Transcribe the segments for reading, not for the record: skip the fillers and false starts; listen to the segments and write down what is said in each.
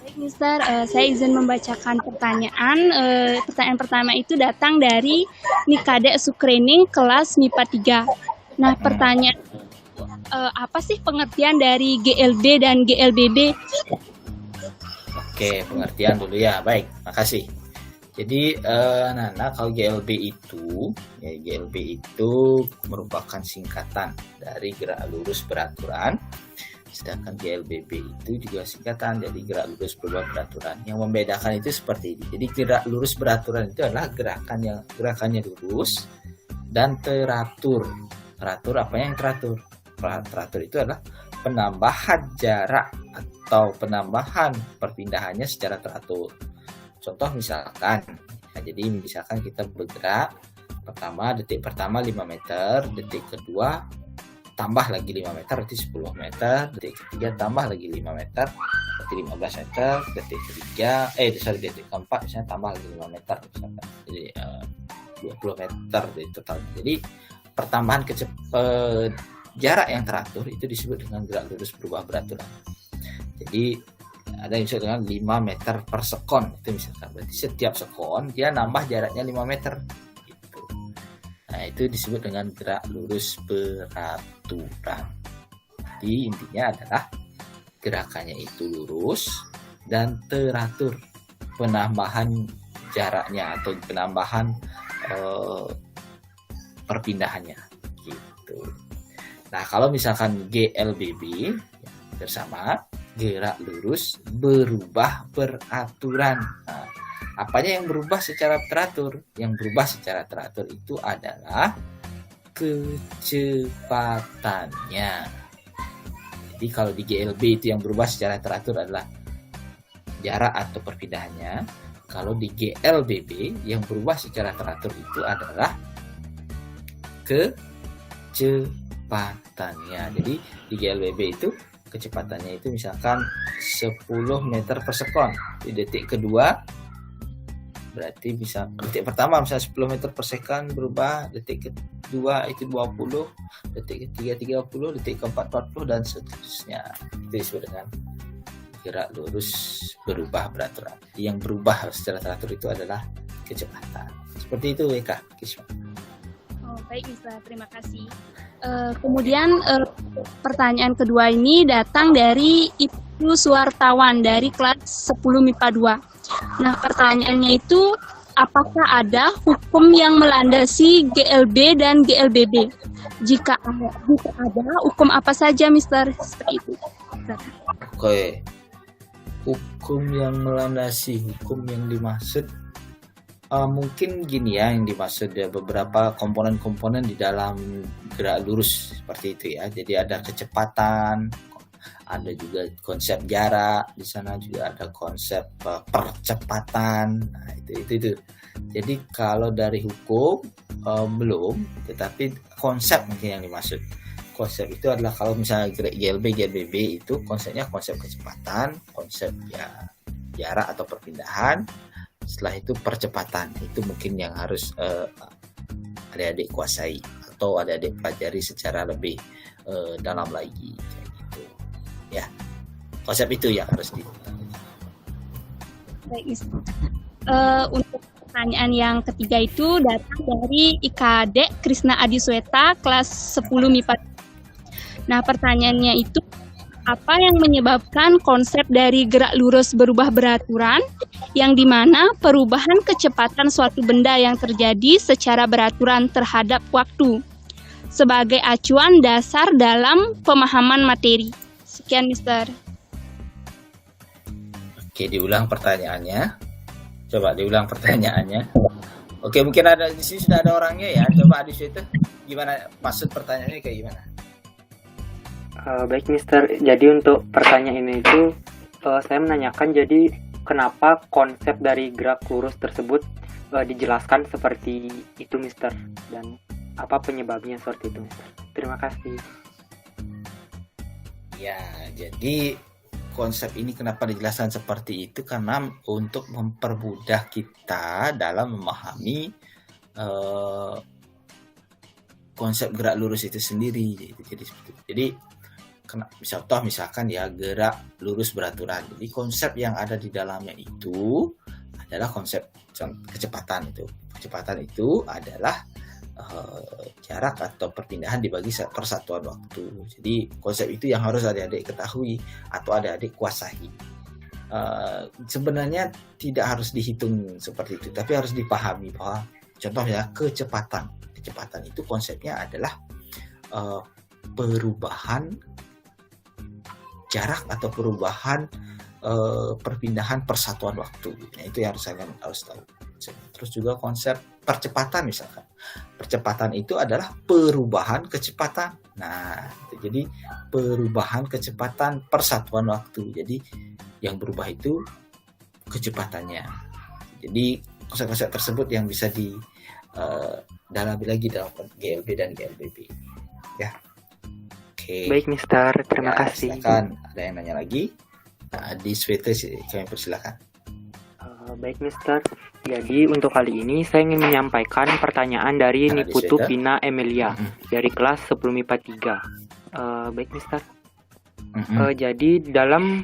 Baik, Mister, saya izin membacakan pertanyaan. Pertanyaan pertama itu datang dari Nikade Sukrening kelas MIPA 3. Nah, pertanyaan apa sih pengertian dari GLB dan GLBB? Oke, pengertian dulu ya. Baik, makasih. Jadi, Nana, kalau GLB itu merupakan singkatan dari gerak lurus beraturan, sedangkan GLBB itu juga singkatan dari gerak lurus berubah beraturan. Yang membedakan itu seperti ini. Jadi gerak lurus beraturan itu adalah gerakannya lurus dan teratur. Teratur apa yang teratur? Teratur itu adalah penambahan jarak atau penambahan perpindahannya secara teratur. Contoh misalkan, jadi misalkan kita bergerak detik pertama 5 meter, detik kedua tambah lagi 5 meter, berarti 10 meter, detik ketiga tambah lagi 5 meter, berarti 15 meter, detik keempat misalnya tambah lagi 5 meter, misalkan. Jadi 20 meter dari total. Jadi pertambahan jarak yang teratur itu disebut dengan gerak lurus berubah beraturan. Jadi ada yang disebut dengan 5 meter per sekon itu misalkan, berarti setiap sekon dia nambah jaraknya 5 meter gitu. Nah, itu disebut dengan gerak lurus beraturan. Jadi intinya adalah gerakannya itu lurus dan teratur, penambahan jaraknya atau penambahan perpindahannya gitu. Nah, kalau misalkan GLBB bersama gerak lurus berubah beraturan. Nah, apanya yang berubah secara teratur? Yang berubah secara teratur itu adalah kecepatannya. Jadi kalau di GLB itu yang berubah secara teratur adalah jarak atau perpindahannya. Kalau di GLBB yang berubah secara teratur itu adalah kecepatannya. Jadi di GLBB itu kecepatannya itu misalkan 10 meter per sekon. Di detik kedua berarti bisa detik pertama misalnya 10 meter per sekon berubah, detik kedua itu 20, detik ketiga 30, detik keempat 40 dan seterusnya. Itu disebut dengan gerak lurus berubah beraturan. Yang berubah secara teratur itu adalah kecepatan. Seperti itu Eka. Oh, baik, Mister, terima kasih. Kemudian pertanyaan kedua ini datang dari Ibnu Suwartawan dari kelas 10 MIPA 2. Nah, pertanyaannya itu, apakah ada hukum yang melandasi GLB dan GLBB? Jika ada, hukum apa saja, Mister? Seperti itu. Oke. Hukum yang dimaksud mungkin gini ya, yang dimaksud ya beberapa komponen-komponen di dalam gerak lurus seperti itu ya. Jadi ada kecepatan, ada juga konsep jarak, di sana juga ada konsep percepatan. Nah, itu. Jadi kalau dari hukum belum, tetapi konsep mungkin yang dimaksud. Konsep itu adalah kalau misalnya GLB itu konsepnya konsep kecepatan, konsep ya jarak atau perpindahan. Setelah itu percepatan, itu mungkin yang harus adik-adik kuasai atau adik-adik pelajari secara lebih dalam lagi kayak gitu ya. Konsep itu yang harus Baik, untuk pertanyaan yang ketiga itu datang dari IKD Krisna Adisweta kelas 10 MIPA. Nah, pertanyaannya itu, apa yang menyebabkan konsep dari gerak lurus berubah beraturan, yang dimana perubahan kecepatan suatu benda yang terjadi secara beraturan terhadap waktu, sebagai acuan dasar dalam pemahaman materi. Sekian, Mister. Oke, diulang pertanyaannya. Coba diulang pertanyaannya. Oke, mungkin ada di sini sudah ada orangnya ya. Coba di situ gimana maksud pertanyaannya kayak gimana? Baik, Mister. Jadi untuk pertanyaan ini itu saya menanyakan, jadi kenapa konsep dari gerak lurus tersebut dijelaskan seperti itu, Mister, dan apa penyebabnya seperti itu, Mister. Terima kasih. Ya, jadi konsep ini kenapa dijelaskan seperti itu karena untuk mempermudah kita dalam memahami konsep gerak lurus itu sendiri. Jadi contoh misalkan ya gerak lurus beraturan. Jadi konsep yang ada di dalamnya itu adalah konsep kecepatan itu. Kecepatan itu adalah jarak atau perpindahan dibagi persatuan waktu. Jadi konsep itu yang harus adik-adik ketahui atau adik-adik kuasai. Sebenarnya tidak harus dihitung seperti itu, tapi harus dipahami bahwa contohnya kecepatan itu konsepnya adalah perubahan jarak atau perubahan perpindahan persatuan waktu. Nah, itu yang harus tahu. Terus juga konsep percepatan misalkan. Percepatan itu adalah perubahan kecepatan. Nah, jadi perubahan kecepatan persatuan waktu. Jadi yang berubah itu kecepatannya. Jadi konsep-konsep tersebut yang bisa didalami lagi dalam GLB dan GLBB. Ya. Oke. Baik, Mister. Terima kasih. Silakan. Ada yang nanya lagi? Nah, di Swete kami persilakan. Baik, Mister. Jadi untuk kali ini saya ingin menyampaikan pertanyaan dari Niputu Pina Emilia dari kelas 10 MIPA 3. Baik, Mister. Jadi di dalam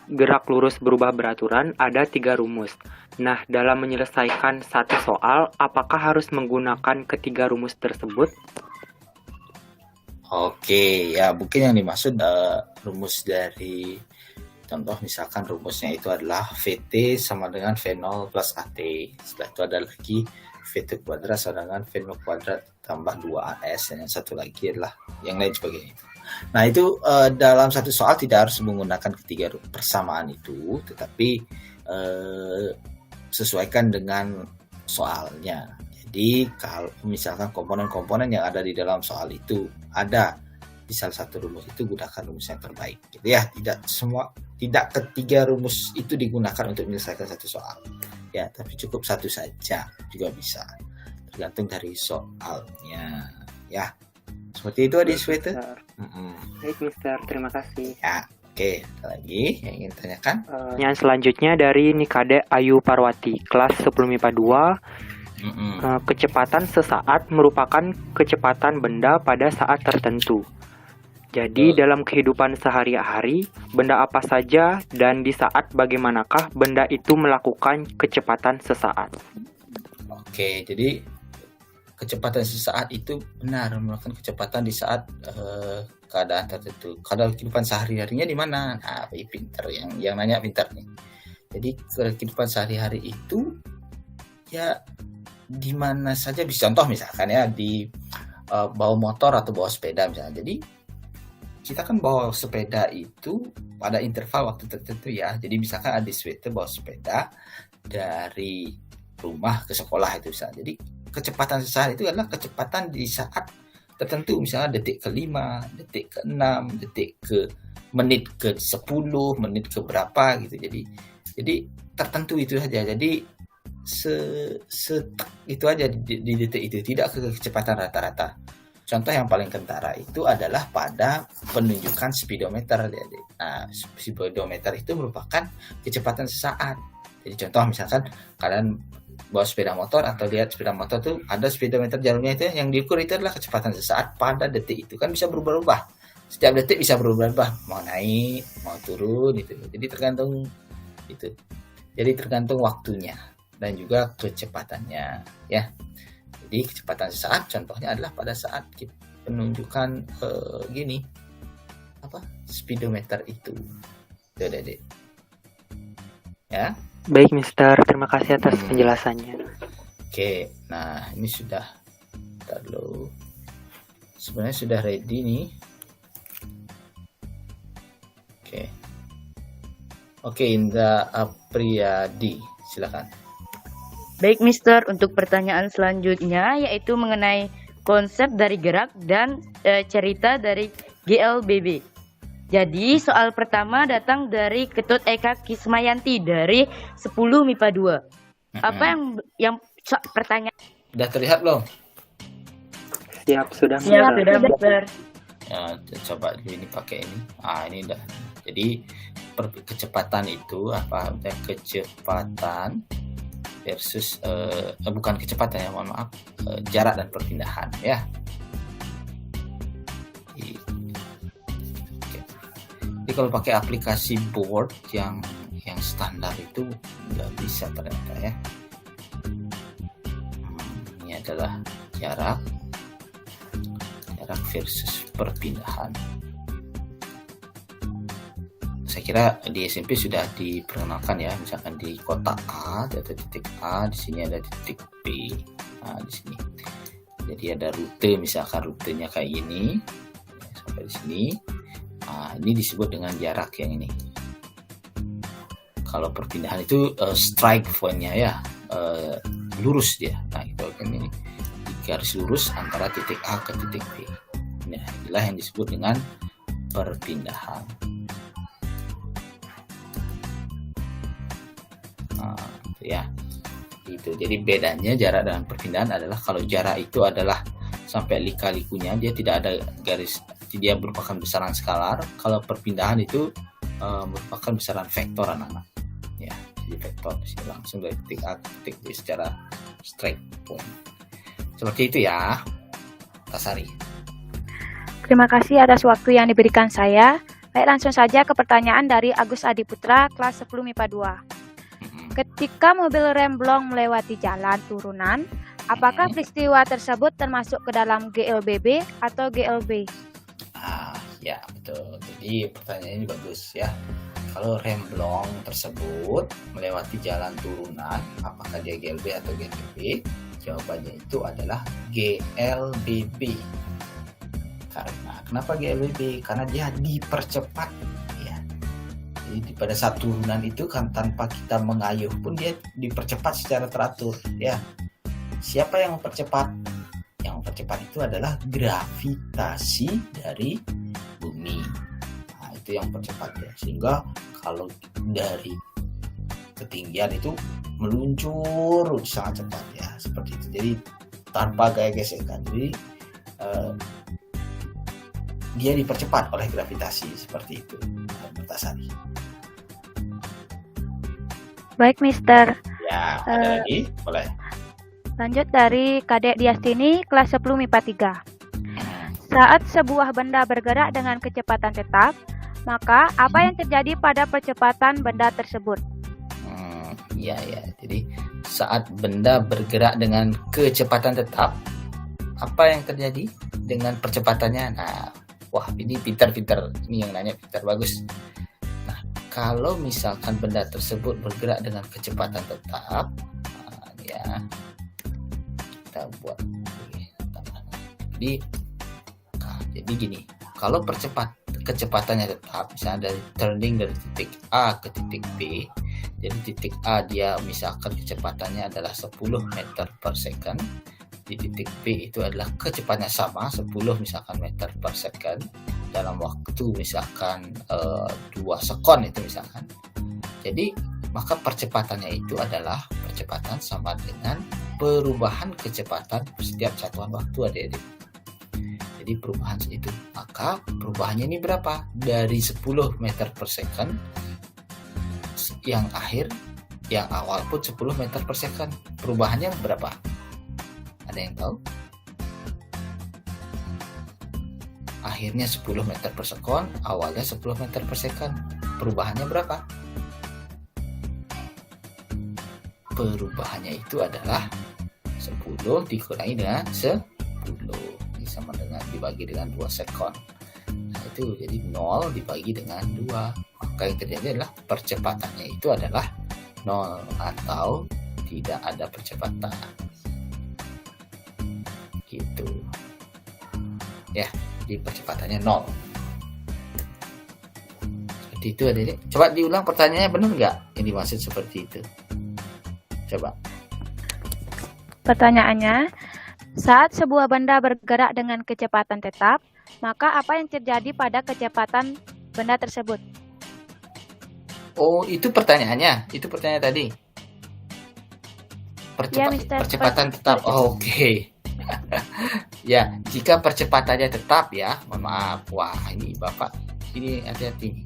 gerak lurus berubah beraturan ada 3 rumus. Nah, dalam menyelesaikan satu soal, apakah harus menggunakan ketiga rumus tersebut? Oke, ya mungkin yang dimaksud rumus dari contoh misalkan rumusnya itu adalah VT sama dengan V0 plus AT. Setelah itu ada lagi VT kuadrat sama dengan V0 kuadrat tambah 2AS. Dan yang satu lagi adalah yang lain sebagainya. Nah itu dalam satu soal tidak harus menggunakan ketiga persamaan itu, tetapi sesuaikan dengan soalnya. Jadi kalau misalkan komponen-komponen yang ada di dalam soal itu ada di salah satu rumus itu, gunakan rumus yang terbaik. Gitu ya, tidak ketiga rumus itu digunakan untuk menyelesaikan satu soal. Ya, tapi cukup satu saja juga bisa. Tergantung dari soalnya. Ya, seperti itu Adik Swete. Baik, Mister. Terima kasih. Ya, oke. Ada lagi yang ingin tanyakan? Yang selanjutnya dari Nikade Ayu Parwati, kelas 10 MIPA 2. Kecepatan sesaat merupakan kecepatan benda pada saat tertentu. Jadi dalam kehidupan sehari-hari, benda apa saja dan di saat bagaimanakah benda itu melakukan kecepatan sesaat? Oke, jadi kecepatan sesaat itu benar melakukan kecepatan di saat keadaan tertentu. Kalau kehidupan sehari-harinya di mana? Nah, pinter yang nanya pinter nih. Jadi kehidupan sehari-hari itu ya di mana saja bisa. Contoh misalkan ya di bawa motor atau bawa sepeda misalnya. Jadi kita kan bawa sepeda itu pada interval waktu tertentu ya. Jadi misalkan Adik Swete bawa sepeda dari rumah ke sekolah itu misalnya. Jadi kecepatan sesaat itu adalah kecepatan di saat tertentu, misalnya detik ke-5, detik ke-6, detik ke menit ke-10, menit ke berapa gitu. Jadi tertentu itu saja. Jadi itu aja di detik itu, tidak ke kecepatan rata-rata. Contoh yang paling kentara itu adalah pada penunjukan speedometer. Nah, speedometer itu merupakan kecepatan sesaat. Jadi contoh misalkan kalian bawa sepeda motor atau lihat sepeda motor tuh ada speedometer jalurnya itu, yang diukur itu adalah kecepatan sesaat pada detik itu. Kan bisa berubah-ubah. Setiap detik bisa berubah-ubah, mau naik, mau turun gitu. Jadi tergantung itu. Jadi tergantung waktunya dan juga kecepatannya ya. Jadi kecepatan sesaat contohnya adalah pada saat penunjukan speedometer itu. Dede. Ya. Baik, Mister. Terima kasih atas penjelasannya. Oke, nah ini sudah sebenarnya sudah ready nih. Oke, Indra Apriyadi, silakan. Baik, Mister. Untuk pertanyaan selanjutnya yaitu mengenai konsep dari gerak dan cerita dari GLBB. Jadi soal pertama datang dari Ketut Eka Kismayanti dari 10 MIPA 2. Apa yang pertanyaan? Sudah terlihat belum? Siap, sudah. Mister. Ya, coba ini pakai ini. Ini udah. Jadi kecepatan itu apa? Kecepatan versus bukan kecepatan ya, mohon maaf, jarak dan perpindahan ya. kalau pakai aplikasi board yang standar itu nggak bisa ternyata ya. Ini adalah jarak versus perpindahan. Saya kira di SMP sudah diperkenalkan ya, misalkan di kotak A ada titik A, di sini ada titik B. Nah, di sini. Jadi ada rute, misalkan rutenya kayak gini sampai di sini. Nah, ini disebut dengan jarak yang ini. Kalau perpindahan itu strike point-nya ya, lurus dia. Nah, itu kan ini garis lurus antara titik A ke titik B. Nah, inilah yang disebut dengan perpindahan. Nah, ya. Itu. Jadi bedanya jarak dan perpindahan adalah kalau jarak itu adalah sampai lika-likunya, dia tidak ada garis, dia merupakan besaran skalar. Kalau perpindahan itu merupakan besaran vektor anak-anak. Ya, jadi vektor langsung dari titik A ke titik B secara straight point. Seperti itu ya, Tasari. Terima kasih atas waktu yang diberikan saya. Baik, langsung saja ke pertanyaan dari Agus Adiputra, kelas 10 MIPA 2. Ketika mobil remblong melewati jalan turunan, apakah peristiwa tersebut termasuk ke dalam GLBB atau GLB? Ya betul. Jadi pertanyaan ini bagus ya. Kalau remblong tersebut melewati jalan turunan, apakah dia GLB atau GLBB? Jawabannya itu adalah GLBB. Kenapa GLBB? Karena dia dipercepat ya. Jadi pada saat turunan itu kan tanpa kita mengayuh pun dia dipercepat secara teratur ya. Siapa yang mempercepat? Yang mempercepat itu adalah gravitasi dari bumi. Nah, itu yang mempercepat ya. Sehingga kalau dari ketinggian itu meluncur sangat cepat ya, seperti itu. Jadi tanpa gaya gesekan. Jadi dia dipercepat oleh gravitasi seperti itu. Tasari. Baik, Mister. Ya, ada lagi? Boleh. Lanjut dari Kadek Diastini, kelas 10 MIPA 3. Saat sebuah benda bergerak dengan kecepatan tetap, maka apa yang terjadi pada percepatan benda tersebut? Ya. Jadi saat benda bergerak dengan kecepatan tetap, apa yang terjadi dengan percepatannya? Nah, wah ini pintar-pintar. Ini yang nanya pintar, bagus. Nah, kalau misalkan benda tersebut bergerak dengan kecepatan tetap, ya kita buat. Jadi gini, kalau kecepatannya tetap, misalnya dari turning dari titik A ke titik B, jadi titik A dia misalkan kecepatannya adalah 10 meter per second, di titik B itu adalah kecepatannya sama 10 misalkan meter per second dalam waktu misalkan 2 sekon itu misalkan. Jadi maka percepatannya itu adalah percepatan sama dengan perubahan kecepatan setiap satuan waktu, adik-adik. Jadi perubahan itu, maka perubahannya ini berapa? Dari 10 meter per second yang awal pun 10 meter per second, perubahannya berapa? Ada yang tahu? Akhirnya 10 meter per second, awalnya 10 meter per second, perubahannya berapa? Perubahannya itu adalah 10 dikurangi dengan 10, sama dengan dibagi dengan 2 sekon. Nah, itu jadi 0 dibagi dengan 2. Maka yang terjadi adalah percepatannya itu adalah 0 atau tidak ada percepatan. Gitu. Ya, jadi percepatannya 0. Seperti itu, adik-adik. Coba diulang pertanyaannya, benar nggak yang dimaksud seperti itu? Coba. Pertanyaannya, saat sebuah benda bergerak dengan kecepatan tetap, maka apa yang terjadi pada kecepatan benda tersebut? Oh, itu pertanyaannya. Itu pertanyaan tadi. Percepatan tetap. Oh, oke. Ya, jika percepatannya tetap ya, mohon maaf. Wah, ini Bapak, ini hati-hati.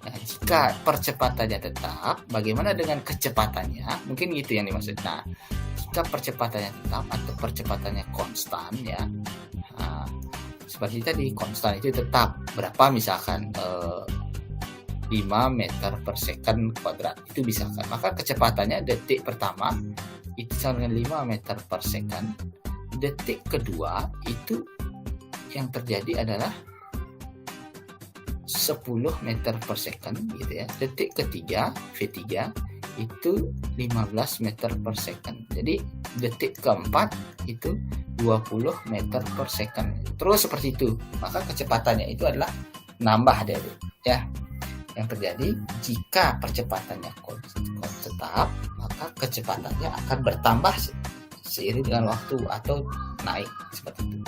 Nah, jika percepatannya tetap, bagaimana dengan kecepatannya? Mungkin gitu yang dimaksud. Nah, jika percepatannya tetap atau percepatannya konstan ya, nah, seperti tadi konstan itu tetap berapa misalkan 5 meter per second kuadrat. Itu bisa kan? Maka kecepatannya detik pertama itu sama dengan 5 meter per second. Detik kedua itu yang terjadi adalah 10 meter per second gitu ya. Detik ketiga V3 itu 15 meter per second. Jadi detik keempat itu 20 meter per second. Terus seperti itu. Maka kecepatannya itu adalah nambah dari ya. Yang terjadi jika percepatannya tetap, maka kecepatannya akan bertambah seiring dengan waktu atau naik seperti itu.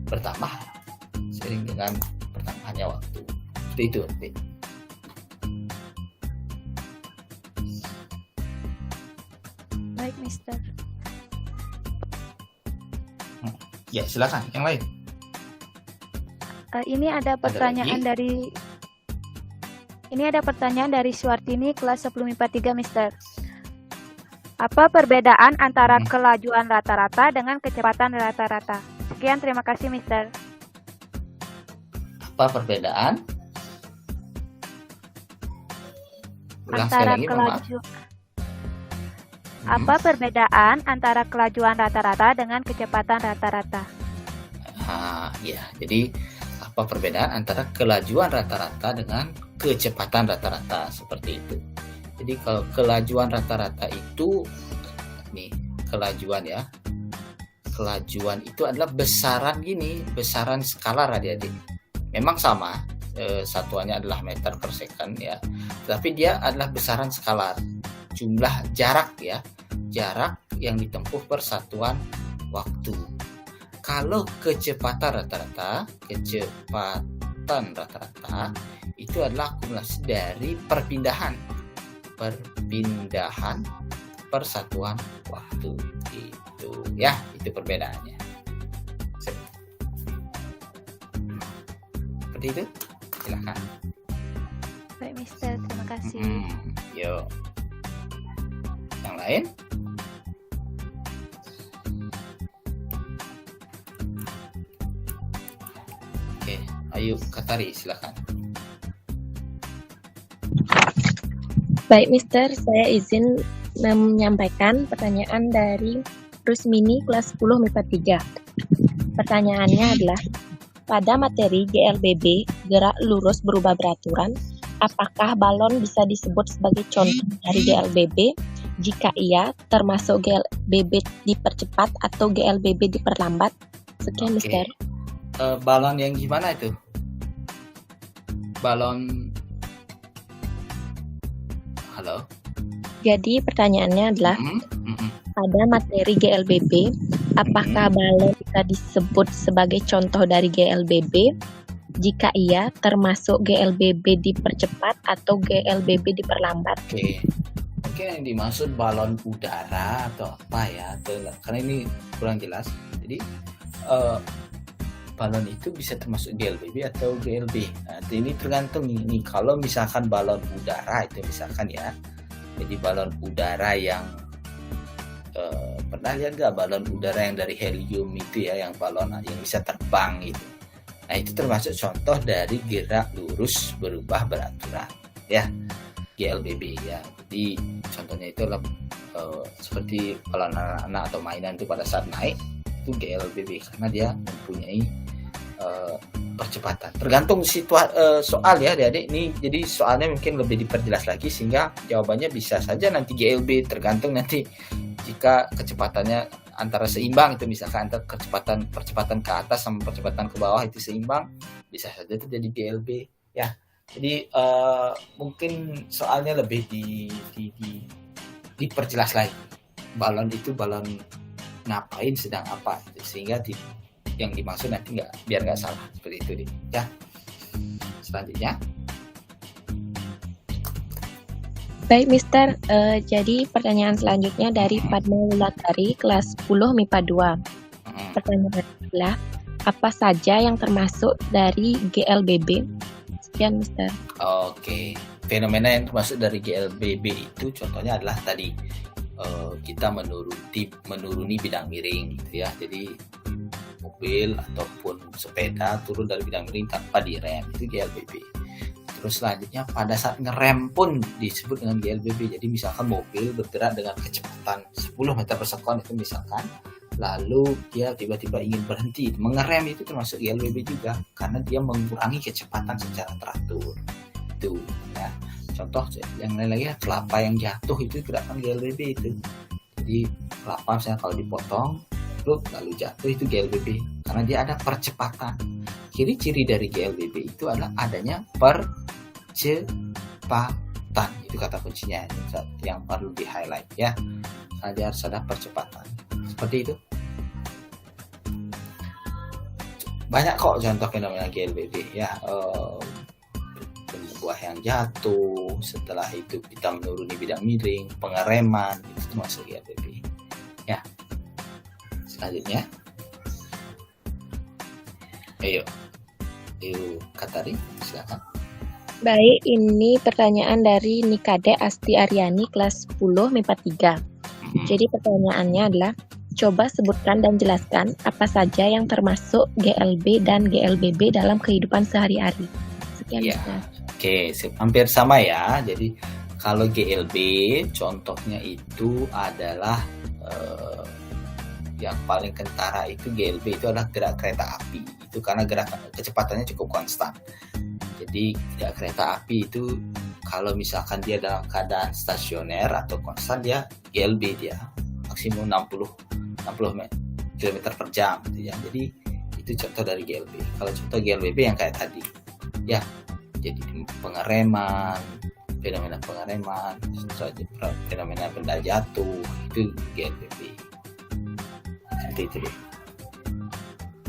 Bertambah seiring dengan bertambahnya waktu. Seperti itu. Baik, Mister. Ya, silakan yang lain. Ini ada pertanyaan dari Suartini kelas 10 MIPA 3, Mister. Apa perbedaan antara kelajuan rata-rata dengan kecepatan rata-rata? Sekian, terima kasih, Mister. Apa perbedaan? Apa perbedaan antara kelajuan rata-rata dengan kecepatan rata-rata? Ya, jadi apa perbedaan antara kelajuan rata-rata dengan kecepatan rata-rata seperti itu. Jadi kalau kelajuan rata-rata itu nih, kelajuan ya. Kelajuan itu adalah besaran skalar adik-adik. Memang sama, satuannya adalah meter per second ya. Tapi dia adalah besaran skalar. Jumlah jarak ya. Jarak yang ditempuh per satuan waktu. Kalau kecepatan rata-rata itu adalah akumulasi dari perpindahan per satuan waktu itu ya, itu perbedaannya. Seperti itu, silakan. Baik, Mister, terima kasih. Yuk, yang lain. Ayo, Katari, silakan. Baik, Mister, saya izin menyampaikan pertanyaan dari Rusmini kelas 10 MIPA 3. Pertanyaannya adalah, pada materi GLBB, gerak lurus berubah beraturan, apakah balon bisa disebut sebagai contoh dari GLBB? Jika iya, termasuk GLBB dipercepat atau GLBB diperlambat? Sekian, Mister. Balon yang gimana itu? Balon. Halo. Jadi pertanyaannya adalah, pada materi GLBB, apakah balon bisa disebut sebagai contoh dari GLBB? Jika iya, termasuk GLBB dipercepat atau GLBB diperlambat? Oke. Mungkin yang dimaksud balon udara atau apa ya? Karena ini kurang jelas. Jadi balon itu bisa termasuk GLBB atau GLB. Nah, ini tergantung nih. Kalau misalkan balon udara itu misalkan ya, jadi balon udara yang pernah lihat nggak balon udara yang dari helium itu ya, yang balon yang bisa terbang gitu. Nah, itu termasuk contoh dari gerak lurus berubah beraturan ya, GLBB ya. Jadi contohnya itu adalah seperti kalau anak-anak atau mainan itu pada saat naik itu GLBB karena dia mempunyai percepatan. Tergantung soal ya adik-adik. Ini jadi soalnya mungkin lebih diperjelas lagi sehingga jawabannya bisa saja nanti GLB, tergantung nanti jika kecepatannya antara seimbang itu, misalkan antara percepatan ke atas sama percepatan ke bawah itu seimbang, bisa saja itu jadi GLB ya. Jadi mungkin soalnya lebih diperjelas lagi. Balon itu balon ngapain, sedang apa, sehingga yang dimaksud nanti biar nggak salah seperti itu ya. Selanjutnya. Baik, Mister. Jadi pertanyaan selanjutnya dari Padma Wulandari kelas 10 MIPA 2. Pertanyaannya adalah, apa saja yang termasuk dari GLBB? Sekian, Mister. Oke. Fenomena yang termasuk dari GLBB itu contohnya adalah tadi kita menuruni bidang miring gitu ya. Jadi mobil ataupun sepeda turun dari bidang miring tanpa direm, itu GLBB. Terus selanjutnya pada saat ngerem pun disebut dengan GLBB. Jadi misalkan mobil bergerak dengan kecepatan 10 meter per sekon itu misalkan, lalu dia tiba-tiba ingin berhenti, mengerem itu termasuk GLBB juga karena dia mengurangi kecepatan secara teratur. Itu ya. Contoh yang lain lagi ya, kelapa yang jatuh itu gerakan GLBB itu. Jadi kelapa misalnya kalau dipotong lalu jatuh itu GLBB karena dia ada percepatan. Ciri-ciri dari GLBB itu adalah adanya percepatan. Itu kata kuncinya yang perlu di highlight ya. Karena dia harus ada percepatan. Seperti itu. Banyak kok contoh fenomena GLBB ya. Buah yang jatuh, setelah itu kita menuruni bidang miring, pengereman, itu termasuk GLBB ya. Selanjutnya ayo Katari, silakan. Baik, ini pertanyaan dari Nikade Asti Aryani kelas 10 MIPA 3. Jadi pertanyaannya adalah, coba sebutkan dan jelaskan apa saja yang termasuk GLB dan GLBB dalam kehidupan sehari-hari. Sekian. Ya. Oke, hampir sama ya. Jadi kalau GLB contohnya itu adalah yang paling kentara itu GLB itu adalah gerak kereta api. Itu karena gerakan kecepatannya cukup konstan. Jadi gerak kereta api itu kalau misalkan dia dalam keadaan stasioner atau konstan, dia GLB dia maksimum 60 km per jam gitu ya. Jadi itu contoh dari GLB. Kalau contoh GLBB yang kayak tadi ya, jadi pengereman, fenomena pengereman, fenomena benda jatuh, itu GLBB. Seperti itu deh.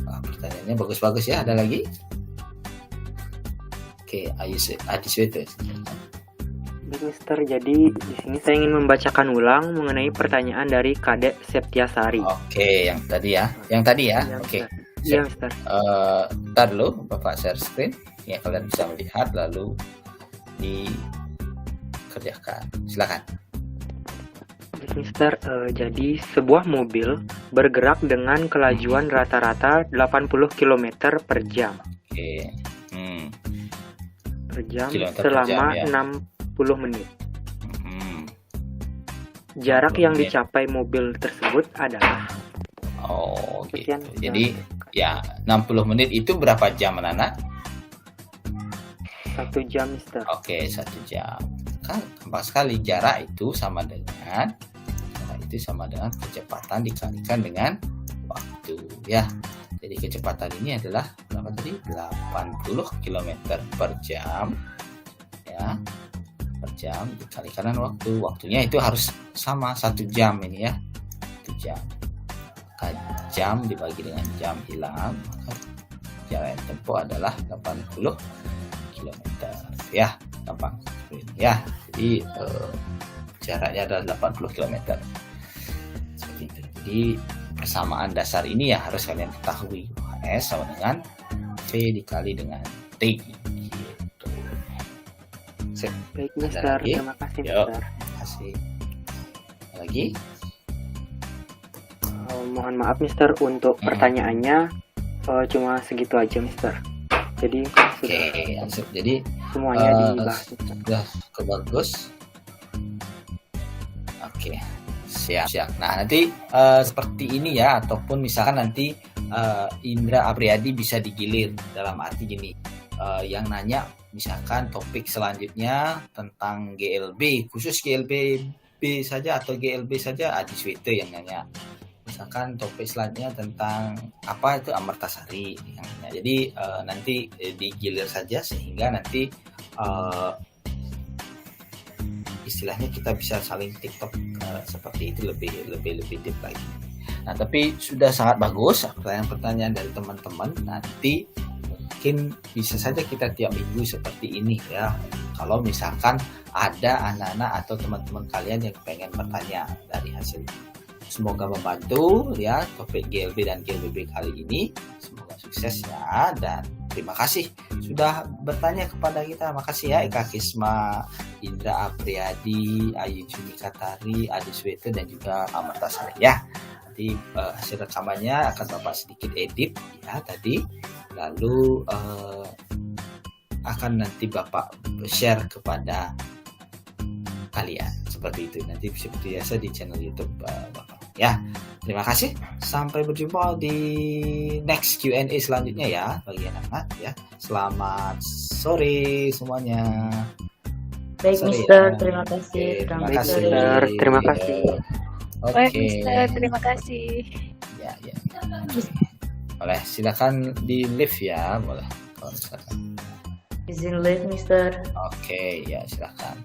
Nah, pertanyaannya bagus-bagus ya. Ada lagi? Oke, Adi Sweta. Baik, Mister. Jadi di sini saya ingin membacakan ulang mengenai pertanyaan dari Kadek Septiasari. Oke, yang tadi ya. Oke. Iya, Mister. Ntar dulu Bapak share screen. Ya, kalian bisa melihat lalu dikerjakan. Silakan. Mister, jadi sebuah mobil bergerak dengan kelajuan rata-rata 80 km per jam. Oke. Per jam Kilometer selama per jam, ya. 60 menit. Jarak yang dicapai mobil tersebut adalah Gitu. sekian. Jadi ya 60 menit itu berapa jam, Nana? 1 jam, Mister. Oke, 1 jam. Kan gampang sekali, jarak itu sama dengan kecepatan dikalikan dengan waktu ya. Jadi kecepatan ini adalah berapa tadi? 80 km per jam ya. Per jam dikalikan dengan waktu. Waktunya itu harus sama 1 jam ini ya. 1 jam. Maka jam dibagi dengan jam hilang, maka jarak yang tempuh adalah 80 km ya. Gampang ya. Jadi jaraknya adalah 80 km. Seperti itu. Jadi persamaan dasar ini ya harus kalian ketahui. S sama dengan V dikali dengan T gitu. Baik, Mister. Terima kasih, Mister. Terima kasih. Lagi? Mohon maaf, Mister, untuk pertanyaannya cuma segitu aja, Mister. Jadi Jadi semuanya dibahas. Sudah bagus. Oke, siap. Nah, nanti seperti ini ya, ataupun misalkan nanti Indra Apriyadi bisa digilir dalam arti gini, yang nanya misalkan topik selanjutnya tentang GLB, khusus GLB saja atau GLB saja, Adi Sweta yang nanya. Misalkan topik selanjutnya tentang apa itu Amartasari yang nanya. Jadi nanti digilir saja sehingga nanti istilahnya kita bisa saling TikTok seperti itu lebih deep lagi. Nah, tapi sudah sangat bagus pertanyaan-pertanyaan dari teman-teman. Nanti mungkin bisa saja kita tiap minggu seperti ini ya. Kalau misalkan ada anak-anak atau teman-teman kalian yang pengen bertanya dari hasil ini. Semoga membantu ya topik GLB dan GLBB kali ini. Semoga sukses ya, dan terima kasih sudah bertanya kepada kita. Makasih ya Eka Kisma, Indra Apriyadi, Ayu Juni Katari, Adi Sweta dan juga Amartasari ya. Nanti hasil rekamannya akan Bapak sedikit edit ya tadi. Lalu akan nanti Bapak share kepada kalian seperti itu. Nanti seperti biasa di channel YouTube Bapak. Ya, terima kasih. Sampai berjumpa di next Q&A selanjutnya ya bagi anak-anak ya. Selamat sore semuanya. Baik, Sorry Mister. ya. Terima kasih. Oke, terima Baik, kasih. Mister. Terima kasih. Oke. Baik, Mister. Terima kasih. Ya. Boleh, silakan di live ya, boleh. Kalau misalkan. Izin live, Mister. Oke, ya silakan.